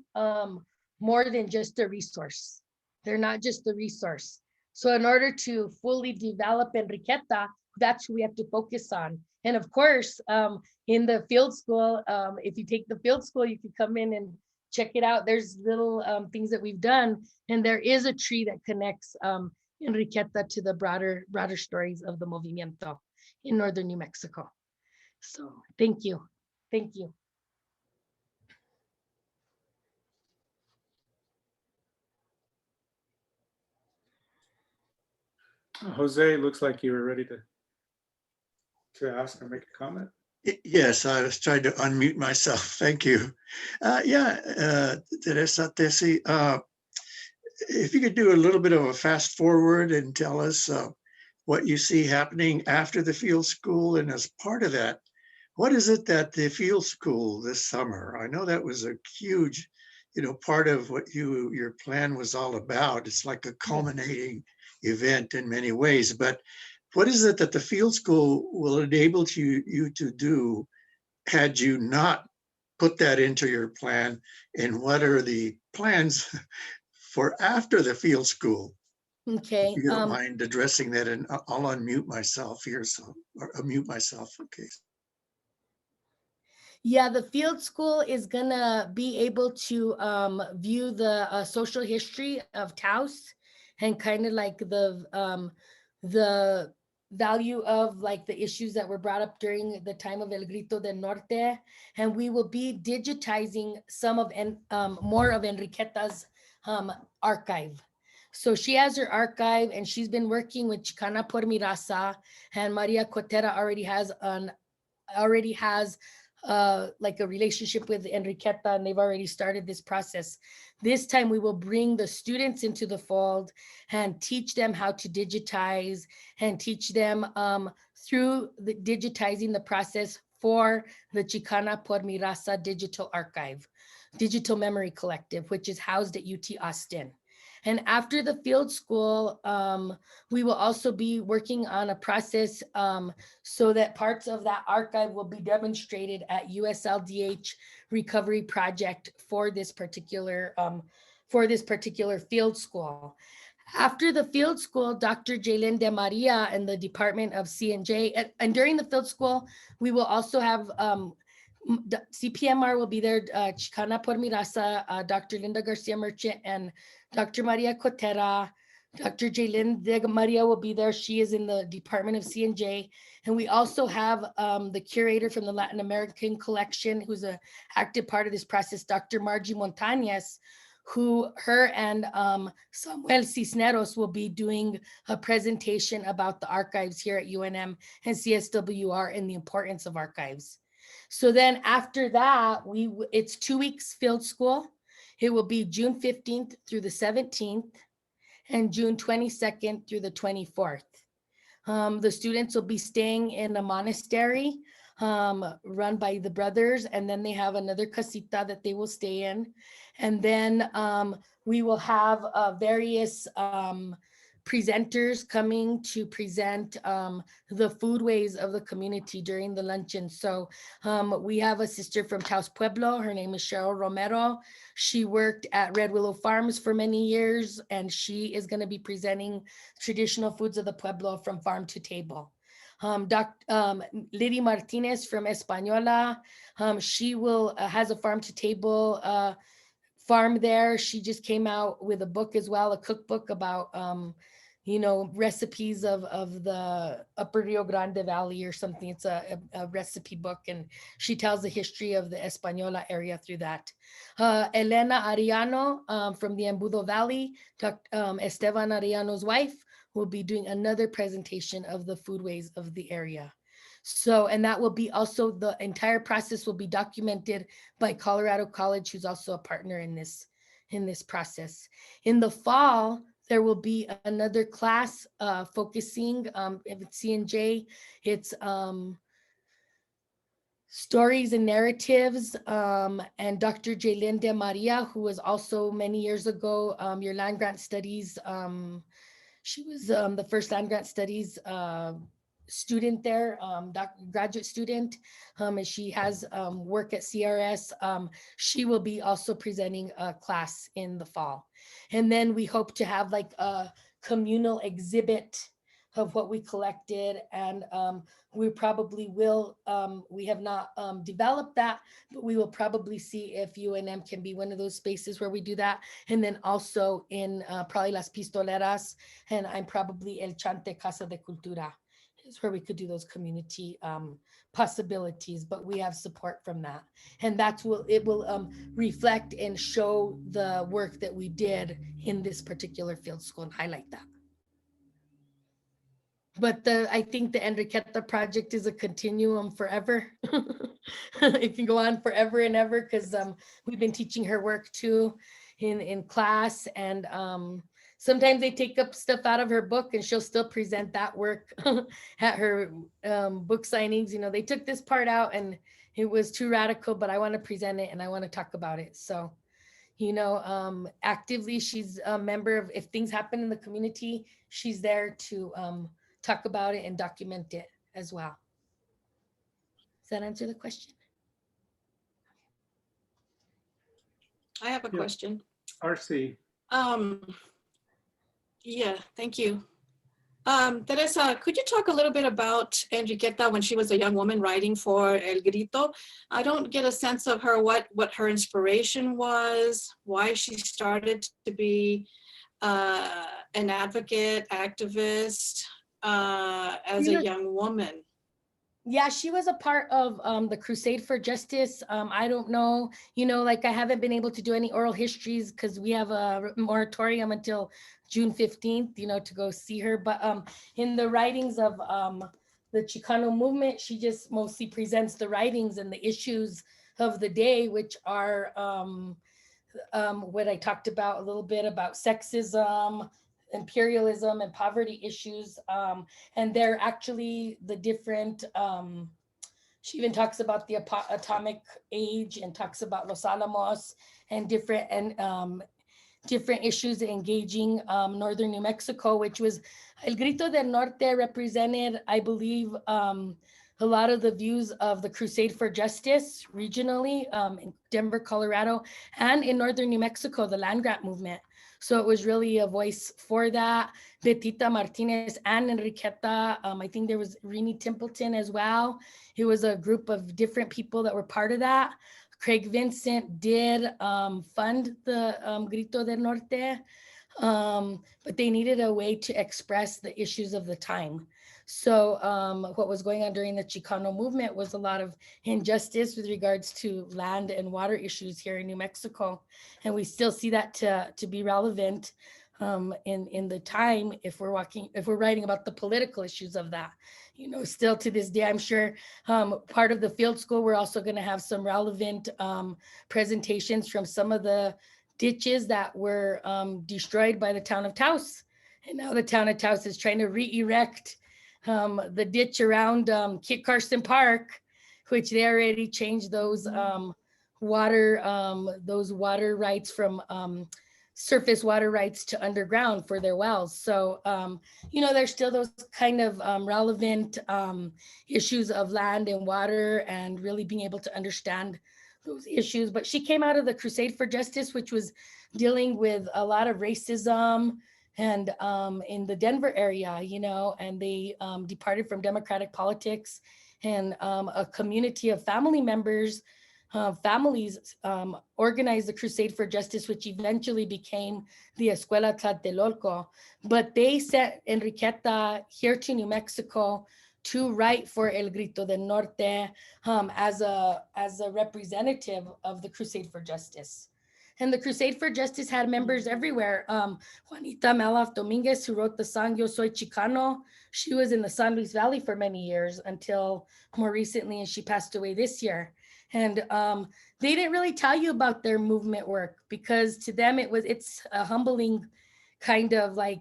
more than just a resource. They're not just a resource. So in order to fully develop Enriqueta, that's who we have to focus on. And of course, in the field school, if you take the field school, you can come in and check it out. There's little things that we've done, and there is a tree that connects Enriqueta to the broader stories of the movimiento in northern New Mexico. So thank you. Thank you. Jose, looks like you were ready to ask or make a comment. Yes, I was trying to unmute myself. Thank you. Teresa, Tessie, if you could do a little bit of a fast forward and tell us what you see happening after the field school, and as part of that, what is it that the field school this summer? I know that was a huge, part of what your plan was all about. It's like a culminating event in many ways, but what is it that the field school will enable you to do had you not put that into your plan? And what are the plans for after the field school? Okay. If you don't mind addressing that, and I'll unmute myself here, or unmute myself, okay. Yeah, the field school is gonna be able to view the social history of Taos and kind of like the value of like the issues that were brought up during the time of El Grito del Norte, and we will be digitizing some of more of Enriqueta's archive. So she has her archive, and she's been working with Chicana por mi raza, and Maria Cotera already has like a relationship with Enriqueta, and they've already started this process. This time we will bring the students into the fold and teach them how to digitize, and teach them through the digitizing the process for the Chicana por mi raza digital archive, digital memory collective, which is housed at UT Austin. And after the field school, we will also be working on a process so that parts of that archive will be demonstrated at USLDH Recovery Project for this particular field school. After the field school, Dr. Jaylin De Maria and the Department of C&J, and during the field school, we will also have CPMR will be there, Chicana por mi raza, Dr. Linda Garcia Merchant and Dr. Maria Cotera. Dr. Jaylin De Maria will be there. She is in the Department of C&J. And we also have the curator from the Latin American collection, who's an active part of this process, Dr. Margie Montañez, her and Samuel Cisneros will be doing a presentation about the archives here at UNM and CSWR and the importance of archives. So then after that, it's 2 weeks field school. It will be June 15th through the 17th and June 22nd through the 24th. The students will be staying in a monastery run by the brothers, and then they have another casita that they will stay in. And then we will have various presenters coming to present the foodways of the community during the luncheon. So we have a sister from Taos Pueblo. Her name is Cheryl Romero. She worked at Red Willow Farms for many years, and she is going to be presenting traditional foods of the Pueblo from farm to table. Liddy Martinez from Española, she has a farm to table farm there. She just came out with a book as well, a cookbook about recipes of the Upper Rio Grande Valley or something. It's a recipe book, and she tells the history of the Española area through that. Elena Ariano from the Embudo Valley, Esteban Ariano's wife, will be doing another presentation of the foodways of the area. So, and that will be also, the entire process will be documented by Colorado College, who's also a partner in this process. In the fall, there will be another class focusing, if it's C&J, it's stories and narratives, and Dr. Jaylin De Maria, who was also many years ago your land grant studies. She was the first land grant studies student there, graduate student, and she has work at CRS. She will be also presenting a class in the fall. And then we hope to have like a communal exhibit of what we collected, and we probably will, we have not developed that, but we will probably see if UNM can be one of those spaces where we do that. And then also in probably Las Pistoleras, and I'm probably El Chante Casa de Cultura is where we could do those community possibilities, but we have support from that. And it will reflect and show the work that we did in this particular field school and highlight that. But I think the Enriqueta project is a continuum forever. It can go on forever and ever, because we've been teaching her work too. in class. And sometimes they take up stuff out of her book and she'll still present that work at her book signings. You know, they took this part out and it was too radical, but I want to present it and I want to talk about it. So, you know, actively, she's a member of, if things happen in the community, she's there to talk about it and document it as well. Does that answer the question? I have a Yeah. question. RC. Yeah, thank you. Teresa, could you talk a little bit about Enriqueta when she was a young woman writing for El Grito? I don't get a sense of her, what her inspiration was, why she started to be an advocate, activist as You a know, young woman. yeah, she was a part of the Crusade for Justice. I don't know, you know, like I haven't been able to do any oral histories because we have a moratorium until June 15th, you know, to go see her. But in the writings of the Chicano movement, she just mostly presents the writings and the issues of the day, which are what I talked about a little bit about sexism, imperialism, and poverty issues. And they're actually the different, she even talks about the atomic age and talks about Los Alamos and different issues engaging northern New Mexico, which was El Grito del Norte represented, I believe, a lot of the views of the Crusade for Justice regionally in Denver, Colorado, and in northern New Mexico, the land grant movement. So it was really a voice for that. Betita Martinez and Enriqueta, I think there was Rini Templeton as well. It was a group of different people that were part of that. Craig Vincent did fund the Grito del Norte, but they needed a way to express the issues of the time. So what was going on during the Chicano movement was a lot of injustice with regards to land and water issues here in New Mexico. And we still see that to be relevant in the time if we're writing about the political issues of that. You know, still to this day, I'm sure part of the field school, we're also going to have some relevant presentations from some of the ditches that were destroyed by the town of Taos. And now the town of Taos is trying to re-erect the ditch around Kit Carson Park, which they already changed those water rights from surface water rights to underground for their wells. So, you know, there's still those kind of relevant issues of land and water and really being able to understand those issues. But she came out of the Crusade for Justice, which was dealing with a lot of racism and in the Denver area, you know, and they departed from democratic politics, and a community of family members, families organized the Crusade for Justice, which eventually became the Escuela Tlatelolco. But they sent Enriqueta here to New Mexico to write for El Grito del Norte as a representative of the Crusade for Justice. And the Crusade for Justice had members everywhere. Juanita Melaf Dominguez, who wrote the song Yo Soy Chicano, she was in the San Luis Valley for many years until more recently, and she passed away this year. And they didn't really tell you about their movement work because to them it's a humbling kind of like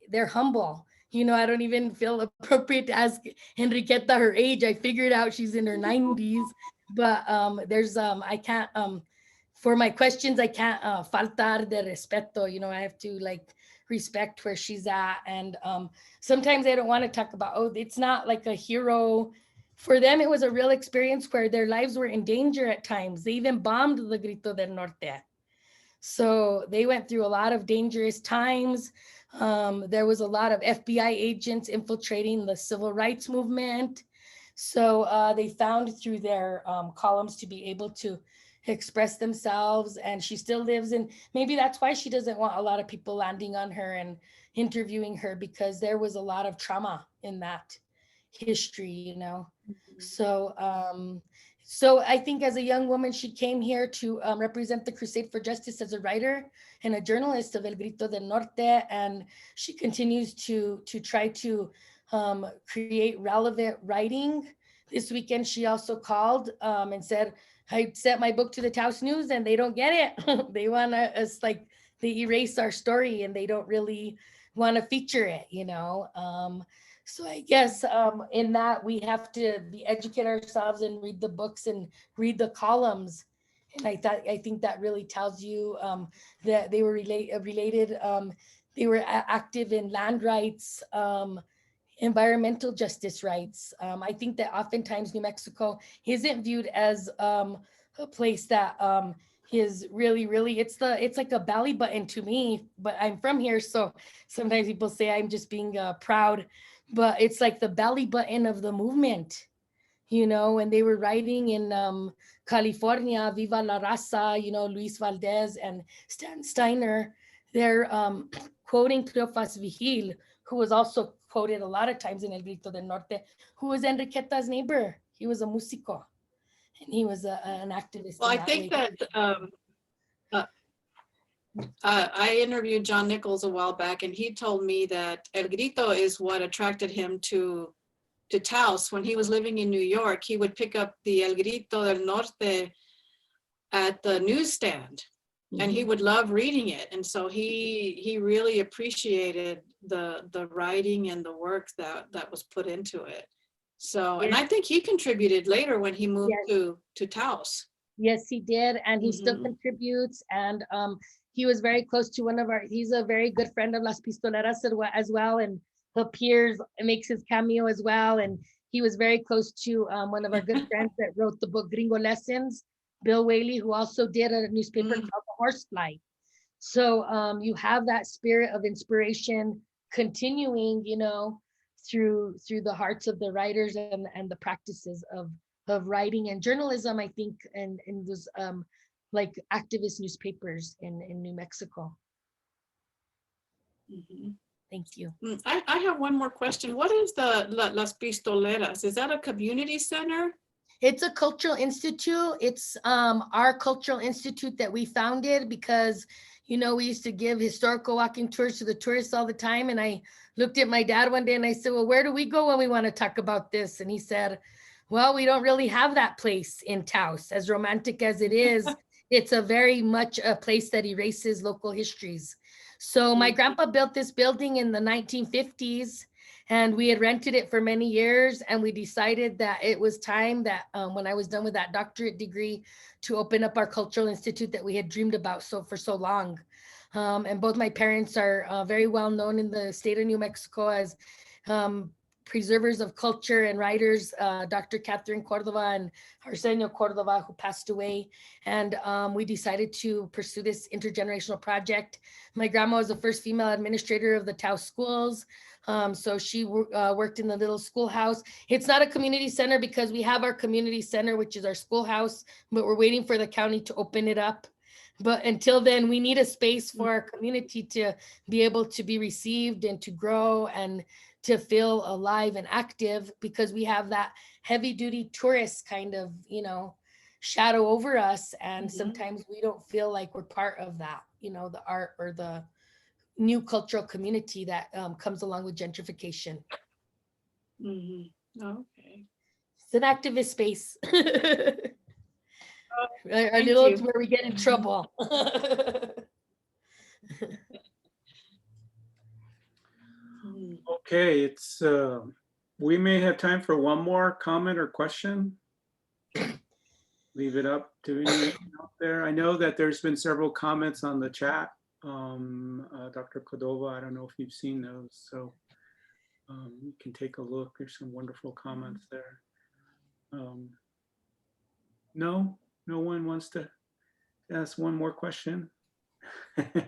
they're humble. You know, I don't even feel appropriate to ask Enriqueta her age. I figured out she's in her 90s, but there's I can't for my questions, I can't faltar de respeto. You know, I have to like respect where she's at. And sometimes I don't want to talk about, oh, it's not like a hero. For them, it was a real experience where their lives were in danger at times. They even bombed the Grito del Norte. So they went through a lot of dangerous times. There was a lot of FBI agents infiltrating the civil rights movement. So they found through their columns to be able to express themselves, and she still lives in, maybe that's why she doesn't want a lot of people landing on her and interviewing her, because there was a lot of trauma in that history, you know. So so I think as a young woman, she came here to represent the Crusade for Justice as a writer and a journalist of El Grito del Norte, and she continues to try to create relevant writing. This weekend, she also called and said I sent my book to the Taos News and they don't get it. They want us like, they erase our story and they don't really want to feature it, you know? So I guess in that we have to educate ourselves and read the books and read the columns. And I think that really tells you that they were related. They were active in land rights, environmental justice rights. I think that oftentimes New Mexico isn't viewed as a place that is really, it's like a belly button to me, but I'm from here. So sometimes people say I'm just being proud, but it's like the belly button of the movement, you know, and they were writing in California, Viva la Raza, you know, Luis Valdez and Stan Steiner, they're quoting Cleofas Vigil, who was also quoted a lot of times in El Grito del Norte, who was Enriqueta's neighbor. He was a músico, and he was an activist. Well, in I that think way. that I interviewed John Nichols a while back, and he told me that El Grito is what attracted him to Taos. When he was living in New York, he would pick up the El Grito del Norte at the newsstand, and he would love reading it. And so he really appreciated the writing and the work that was put into it. So, and I think he contributed later when he moved to Taos. Yes, he did, and he still contributes. And he was very close to he's a very good friend of Las Pistoleras as well, and appears and makes his cameo as well. And he was very close to one of our good friends that wrote the book Gringo Lessons, Bill Whaley, who also did a newspaper called The Horsefly. So you have that spirit of inspiration continuing, you know, through the hearts of the writers and the practices of writing and journalism, I think, and in those like activist newspapers in New Mexico. Thank you. I have one more question. What is the Las Pistoleras? Is that a community center? It's a cultural institute. It's our cultural institute that we founded because, you know, we used to give historical walking tours to the tourists all the time. And I looked at my dad one day and I said, well, where do we go when we want to talk about this? And he said, well, we don't really have that place in Taos. As romantic as it is, it's a very much a place that erases local histories. So my grandpa built this building in the 1950s. And we had rented it for many years, and we decided that it was time that when I was done with that doctorate degree to open up our cultural institute that we had dreamed about for so long. And both my parents are very well known in the state of New Mexico as preservers of culture and writers, Dr. Catherine Córdova and Arsenio Córdova, who passed away. And we decided to pursue this intergenerational project. My grandma was the first female administrator of the Taos schools. So she worked in the little schoolhouse. It's not a community center because we have our community center, which is our schoolhouse, but we're waiting for the county to open it up. But until then, we need a space for our community to be able to be received and to grow and to feel alive and active, because we have that heavy duty tourist kind of, you know, shadow over us. And sometimes we don't feel like we're part of that, you know, the art or the new cultural community that comes along with gentrification. Okay. It's an activist space. Our thank little you. where we get in trouble. Okay, it's we may have time for one more comment or question. Leave it up to anyone out there. I know that there's been several comments on the chat. Dr. Cordova, I don't know if you've seen those, so you can take a look. There's some wonderful comments there. No one wants to ask one more question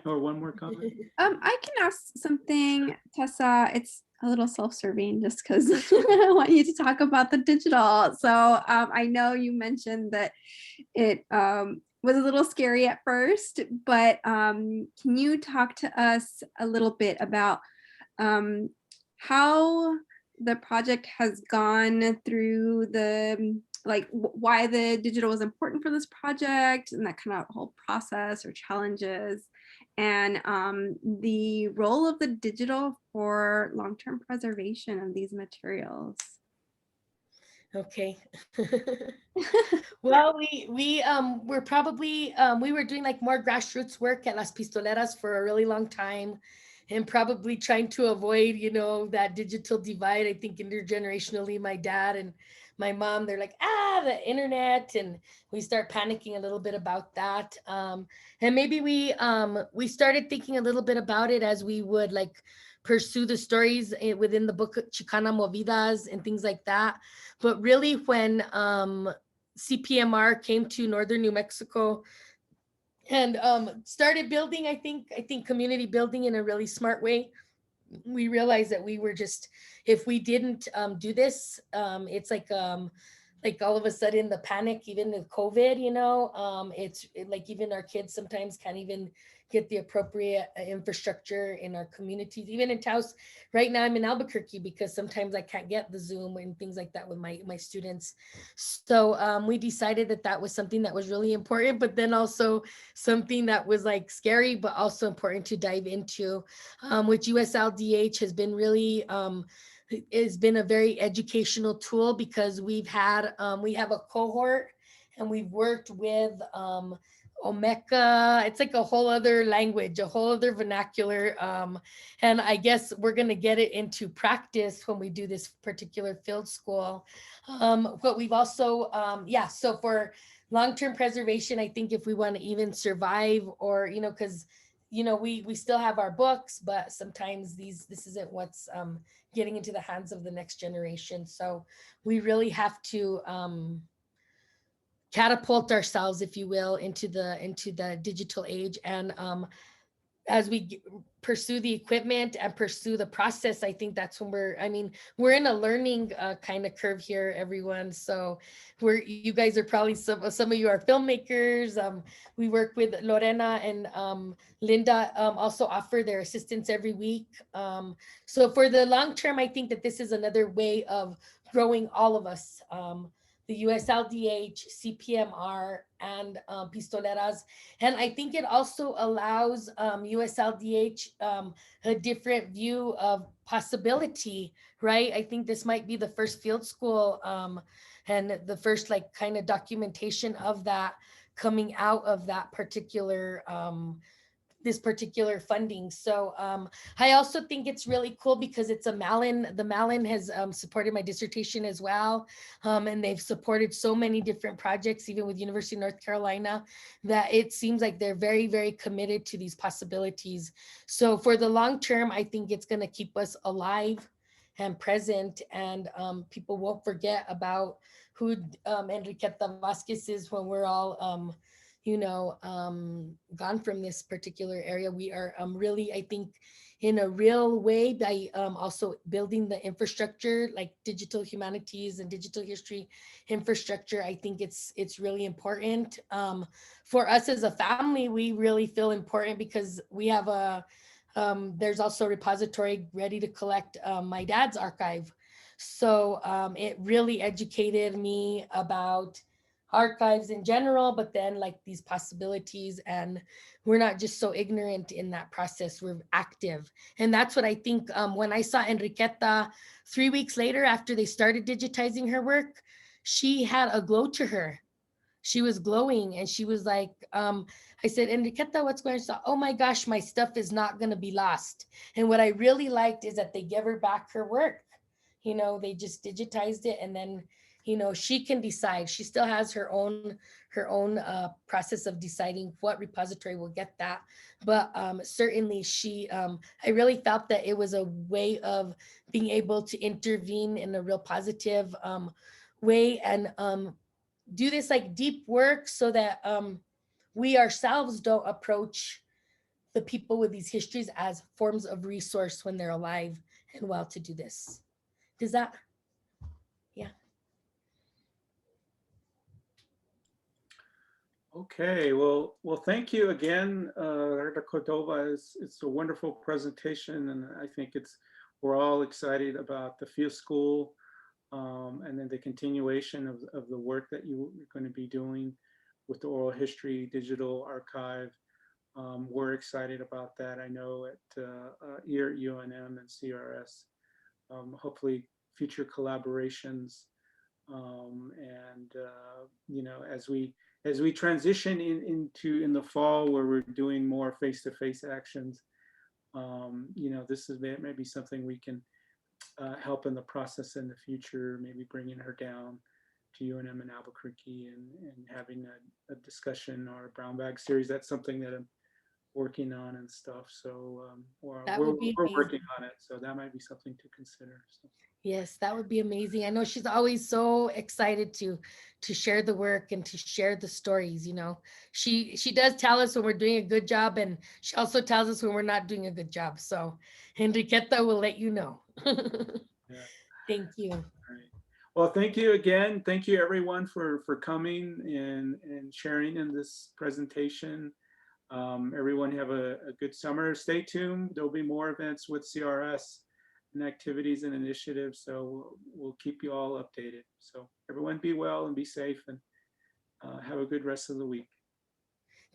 or one more comment? I can ask something, Tessa. It's a little self-serving just because I want you to talk about the digital. So I know you mentioned that it was a little scary at first, but can you talk to us a little bit about how the project has gone through the, like why the digital was important for this project and that kind of whole process or challenges, and the role of the digital for long-term preservation of these materials? Okay. Well, we're probably we were doing like more grassroots work at Las Pistoleras for a really long time, and probably trying to avoid, that digital divide. I think intergenerationally, my dad and my mom, they're like, the internet, and we start panicking a little bit about that. And maybe we started thinking a little bit about it as we would like pursue the stories within the book Chicana Movidas and things like that. But really, when CPMR came to northern New Mexico and started building, I think community building in a really smart way, we realized that we were just, if we didn't do this, it's like all of a sudden the panic, even with COVID, like even our kids sometimes can't even get the appropriate infrastructure in our communities. Even in Taos, right now I'm in Albuquerque because sometimes I can't get the Zoom and things like that with my students. So we decided that that was something that was really important, but then also something that was like scary, but also important to dive into, which USLDH has been really, has been a very educational tool because we have a cohort and we've worked with Omeka. It's like a whole other language, a whole other vernacular. And I guess we're going to get it into practice when we do this particular field school. But we've also, so for long-term preservation, I think if we want to even survive or, because we still have our books, but sometimes this isn't what's getting into the hands of the next generation. So we really have to catapult ourselves, if you will, into the digital age. And as we pursue the equipment and pursue the process, I think that's when we're in a learning kind of curve here, everyone. So you guys are probably, some of you are filmmakers. We work with Lorena and Linda, also offer their assistance every week. So for the long term, I think that this is another way of growing all of us. The USLDH, CPMR, and Pistoleras. And I think it also allows USLDH a different view of possibility, right? I think this might be the first field school and the first like kind of documentation of that coming out of that particular this particular funding. So I also think it's really cool because it's a Malin. The Malin has supported my dissertation as well. And they've supported so many different projects, even with University of North Carolina, that it seems like they're very, very committed to these possibilities. So for the long term, I think it's going to keep us alive and present, and people won't forget about who Enriqueta Vasquez is when we're all gone from this particular area. We are really, I think, in a real way by also building the infrastructure, like digital humanities and digital history infrastructure. I think it's really important. For us as a family, we really feel important because we have there's also a repository ready to collect my dad's archive. So it really educated me about archives in general, but then like these possibilities, and we're not just so ignorant in that process, we're active. And that's what I think when I saw Enriqueta 3 weeks later after they started digitizing her work, she had a glow to her. She was glowing and she was like, I said, Enriqueta, what's going on? So, oh my gosh, my stuff is not going to be lost. And what I really liked is that they gave her back her work. They just digitized it, and then she can decide. She still has her own process of deciding what repository will get that. But certainly I really felt that it was a way of being able to intervene in a real positive way and do this like deep work so that we ourselves don't approach the people with these histories as forms of resource when they're alive and well to do this. Does that? Yeah. Okay, well, thank you again, Cordova. It's a wonderful presentation, and I think we're all excited about the field school, and then the continuation of the work that you're going to be doing with the oral history digital archive. We're excited about that. I know here at UNM and CRS, hopefully future collaborations You know, as we transition into in the fall where we're doing more face-to-face actions, you know, this is maybe something we can help in the process in the future, maybe bringing her down to UNM in Albuquerque and having a discussion or a brown bag series. That's something that I'm working on and stuff. So That we're would be working amazing. on it. So that might be something to consider. So. Yes, that would be amazing. I know she's always so excited to share the work and to share the stories, you know. She does tell us when we're doing a good job, and she also tells us when we're not doing a good job. So Enriqueta will let you know. Yeah. Thank you. All right. Well, thank you again. Thank you everyone for coming and sharing in this presentation. Everyone have a good summer. Stay tuned. There'll be more events with CRS and activities and initiatives. So we'll keep you all updated. So everyone be well and be safe, and have a good rest of the week.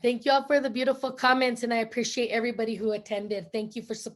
Thank you all for the beautiful comments, and I appreciate everybody who attended. Thank you for supporting.